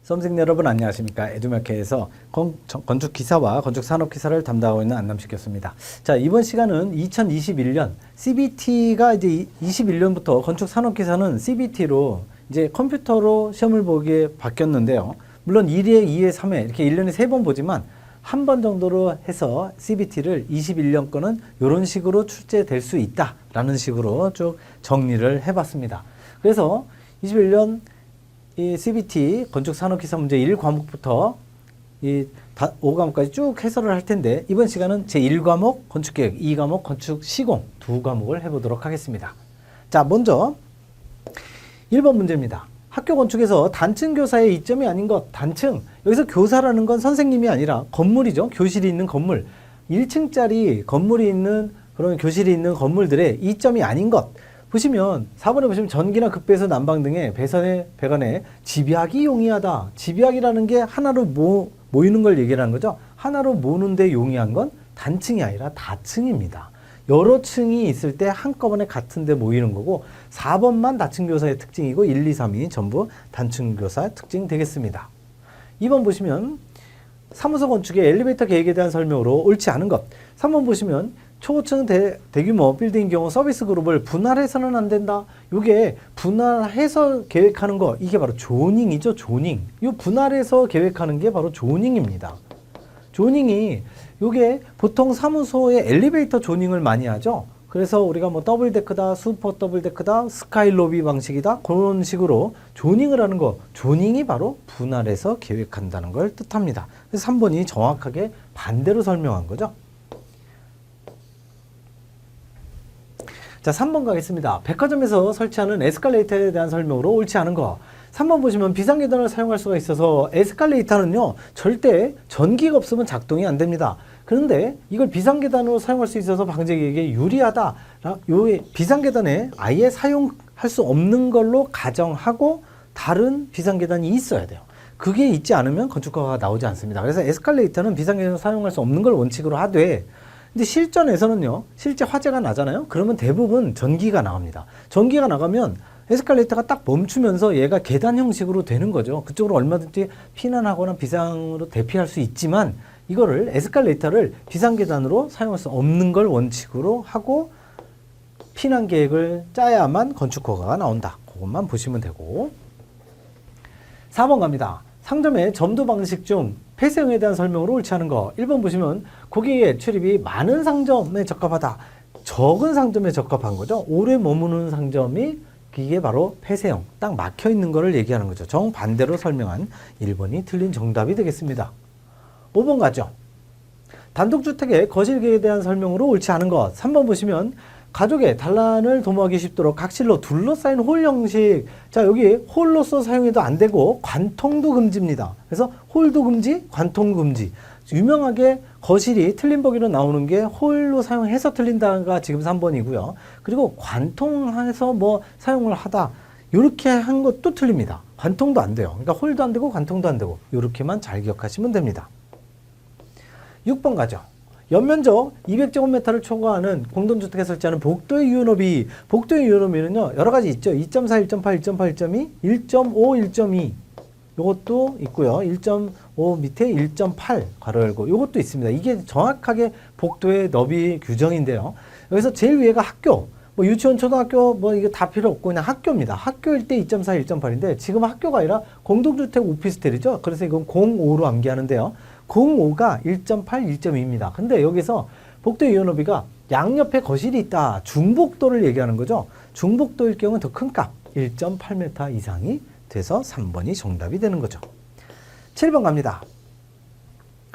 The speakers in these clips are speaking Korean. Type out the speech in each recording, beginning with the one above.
수험생 여러분 안녕하십니까. 에듀마케에서 건축기사와 건축산업기사를 담당하고 있는 안남식 교수입니다. 자, 이번 시간은 2021년 CBT가 이제 21년부터 건축산업기사는 CBT로 이제 컴퓨터로 시험을 보기에 바뀌었는데요. 물론 1회, 2회, 3회 이렇게 1년에 3번 보지만 한 번 정도로 해서 CBT를 21년 거는 이런 식으로 출제될 수 있다라는 식으로 쭉 정리를 해봤습니다. 그래서 21년 이 CBT 건축산업기사 문제 1과목부터 이 5과목까지 쭉 해설을 할 텐데 이번 시간은 제1과목 건축계획, 2과목 건축시공 두 과목을 해보도록 하겠습니다. 자, 먼저 1번 문제입니다. 학교 건축에서 단층 교사의 이점이 아닌 것, 단층. 여기서 교사라는 건 선생님이 아니라 건물이죠. 교실이 있는 건물. 1층짜리 건물이 있는 그런 교실이 있는 건물들의 이점이 아닌 것. 보시면 4번에 보시면 전기나 급배수 난방 등의 배관에 집약이 용이하다. 집약이라는 게 하나로 모이는 걸 얘기하는 거죠. 하나로 모으는데 용이한 건 단층이 아니라 다층입니다. 여러 층이 있을 때 한꺼번에 같은 데 모이는 거고 4번만 다층교사의 특징이고 1, 2, 3이 전부 단층교사의 특징 되겠습니다. 2번 보시면 사무소 건축의 엘리베이터 계획에 대한 설명으로 옳지 않은 것. 3번 보시면 초고층 대규모 빌딩 경우 서비스 그룹을 분할해서는 안 된다. 이게 분할해서 계획하는 거 이게 바로 조닝이죠. 조닝. 이 분할해서 계획하는 게 바로 조닝입니다. 조닝이 이게 보통 사무소에 엘리베이터 조닝을 많이 하죠. 그래서 우리가 뭐 더블데크다, 슈퍼 더블데크다, 스카이 로비 방식이다 그런 식으로 조닝을 하는 거 조닝이 바로 분할해서 계획한다는 걸 뜻합니다. 그래서 3번이 정확하게 반대로 설명한 거죠. 자, 3번 가겠습니다. 백화점에서 설치하는 에스컬레이터에 대한 설명으로 옳지 않은 거. 3번 보시면 비상계단을 사용할 수가 있어서 에스컬레이터는요 절대 전기가 없으면 작동이 안 됩니다. 그런데 이걸 비상계단으로 사용할 수 있어서 방재기에게 유리하다. 요 비상계단에 아예 사용할 수 없는 걸로 가정하고 다른 비상계단이 있어야 돼요. 그게 있지 않으면 건축가가 나오지 않습니다. 그래서 에스컬레이터는 비상계단으로 사용할 수 없는 걸 원칙으로 하되 근데 실전에서는요 실제 화재가 나잖아요. 그러면 대부분 전기가 나갑니다. 전기가 나가면 에스컬레이터가 딱 멈추면서 얘가 계단 형식으로 되는 거죠. 그쪽으로 얼마든지 피난하거나 비상으로 대피할 수 있지만 이거를 에스컬레이터를 비상계단으로 사용할 수 없는 걸 원칙으로 하고 피난 계획을 짜야만 건축허가가 나온다. 그것만 보시면 되고 4번 갑니다. 상점의 점도 방식 중 폐쇄형에 대한 설명으로 옳지 않은 거. 1번 보시면 고객의 출입이 많은 상점에 적합하다. 적은 상점에 적합한 거죠. 오래 머무는 상점이 이게 바로 폐쇄형, 딱 막혀 있는 거를 얘기하는 거죠. 정반대로 설명한 1번이 틀린 정답이 되겠습니다. 5번 가죠. 단독주택의 거실계에 대한 설명으로 옳지 않은 것. 3번 보시면 가족의 단란을 도모하기 쉽도록 각실로 둘러싸인 홀 형식. 자, 여기 홀로서 사용해도 안 되고 관통도 금지입니다. 그래서 홀도 금지, 관통 금지. 유명하게 거실이 틀린 보기로 나오는 게 홀로 사용해서 틀린다가 지금 3번이고요. 그리고 관통해서 뭐 사용을 하다. 이렇게 한 것도 틀립니다. 관통도 안 돼요. 그러니까 홀도 안 되고 관통도 안 되고 이렇게만 잘 기억하시면 됩니다. 6번 가죠. 연면적 200제곱미터를 초과하는 공동주택에 설치하는 복도의 유연업이 복도의 유연업이는요 여러 가지 있죠. 2.4, 1.8, 1.8, 1.2, 1.5, 1.2 요것도 있고요. 1.5 밑에 1.8 괄호 열고 요것도 있습니다. 이게 정확하게 복도의 너비 규정인데요. 여기서 제일 위에가 학교, 뭐 유치원, 초등학교 뭐 이게 다 필요 없고 그냥 학교입니다. 학교일 때 2.4, 1.8인데 지금 학교가 아니라 공동주택 오피스텔이죠. 그래서 이건 05로 암기하는데요. 05가 1.8, 1.2입니다. 근데 여기서 복도의 유연업이가 양옆에 거실이 있다. 중복도를 얘기하는 거죠. 중복도일 경우는 더 큰 값, 1.8m 이상이 돼서 3번이 정답이 되는 거죠. 7번 갑니다.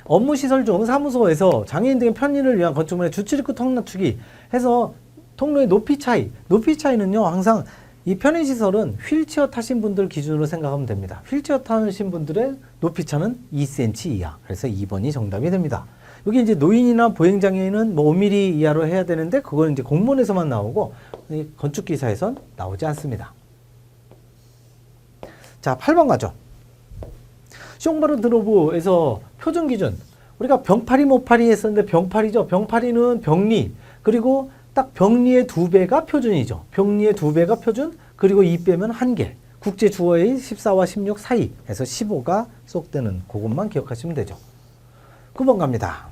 업무시설 중 사무소에서 장애인 등의 편의를 위한 건축물의 주출입구 통로 낮추기 해서 통로의 높이 차이는요 항상 이 편의시설은 휠체어 타신 분들 기준으로 생각하면 됩니다. 휠체어 타신 분들의 높이차는 2cm 이하. 그래서 2번이 정답이 됩니다. 여기 이제 노인이나 보행장애인은 뭐 5mm 이하로 해야 되는데 그거는 이제 공문에서만 나오고 건축기사에선 나오지 않습니다. 자, 8번 가죠. 시공바로 드로브에서 표준 기준. 우리가 병파리, 모파리 했었는데 병파리죠. 병파리는 병리. 그리고 딱 병리의 2배가 표준이죠. 병리의 2배가 표준. 그리고 2 빼면 1개. 국제 주어의 14와 16 사이에서 15가 쏙 드는 그것만 기억하시면 되죠. 9번 갑니다.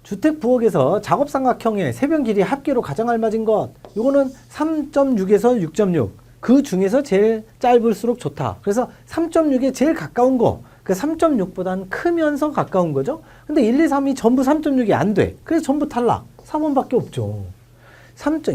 주택 부엌에서 작업삼각형의 세변 길이 합계로 가장 알맞은 것. 이거는 3.6에서 6.6. 그 중에서 제일 짧을수록 좋다. 그래서 3.6에 제일 가까운 거. 그 3.6보다는 크면서 가까운 거죠. 근데 1, 2, 3이 전부 3.6이 안 돼. 그래서 전부 탈락. 3번밖에 없죠.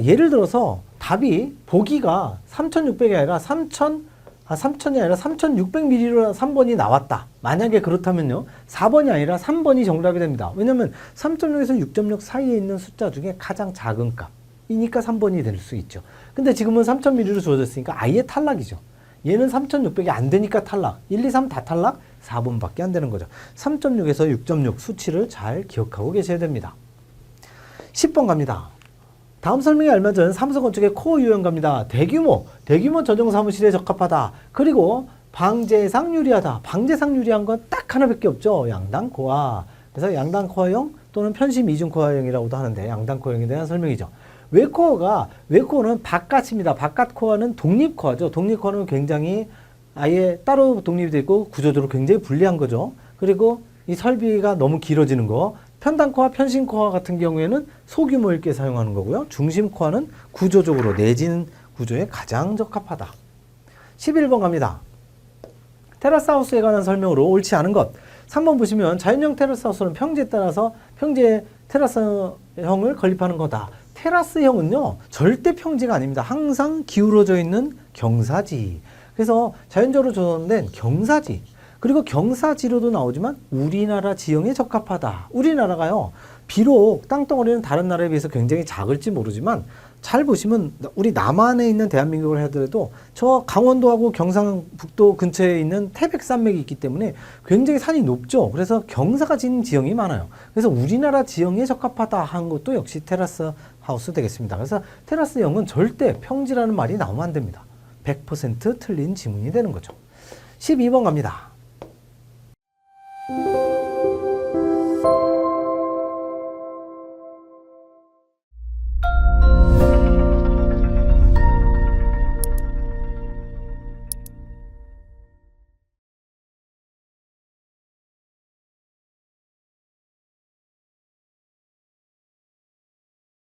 예를 들어서 답이 보기가 3,600이 아니라 3,000이 아니라 3,600mm로 3번이 나왔다. 만약에 그렇다면요. 4번이 아니라 3번이 정답이 됩니다. 왜냐면 3.6에서 6.6 사이에 있는 숫자 중에 가장 작은 값이니까 3번이 될 수 있죠. 근데 지금은 3,000mm로 주어졌으니까 아예 탈락이죠. 얘는 3,600이 안 되니까 탈락. 1, 2, 3 다 탈락? 4번밖에 안 되는 거죠. 3.6에서 6.6 수치를 잘 기억하고 계셔야 됩니다. 10번 갑니다. 다음 설명에 알맞은 사무소 건축의 코어 유형 갑니다. 대규모 전용 사무실에 적합하다. 그리고 방제상 유리하다. 방제상 유리한 건 딱 하나밖에 없죠. 양당 코어. 그래서 양당 코어형 또는 편심 이중 코어형이라고도 하는데 양당 코어형에 대한 설명이죠. 외코어는 바깥입니다. 바깥 코어는 독립 코어죠. 독립 코어는 굉장히 아예 따로 독립이 되어 있고 구조적으로 굉장히 불리한 거죠. 그리고 이 설비가 너무 길어지는 거. 편단 코어, 편심 코어 같은 경우에는 소규모 일개 사용하는 거고요. 중심 코어는 구조적으로 내진 구조에 가장 적합하다. 11번 갑니다. 테라스 하우스에 관한 설명으로 옳지 않은 것. 3번 보시면 자연형 테라스 하우스는 평지에 따라서 평지에 테라스형을 건립하는 거다. 테라스형은요 절대 평지가 아닙니다. 항상 기울어져 있는 경사지. 그래서 자연적으로 조성된 경사지. 그리고 경사지로도 나오지만 우리나라 지형에 적합하다. 우리나라가요. 비록 땅덩어리는 다른 나라에 비해서 굉장히 작을지 모르지만 잘 보시면 우리 남한에 있는 대한민국을 하더라도 저 강원도하고 경상북도 근처에 있는 태백산맥이 있기 때문에 굉장히 산이 높죠. 그래서 경사가 지는 지형이 많아요. 그래서 우리나라 지형에 적합하다 한 것도 역시 테라스 하우스 되겠습니다. 그래서 테라스형은 절대 평지라는 말이 나오면 안 됩니다. 100% 틀린 지문이 되는 거죠. 12번 갑니다.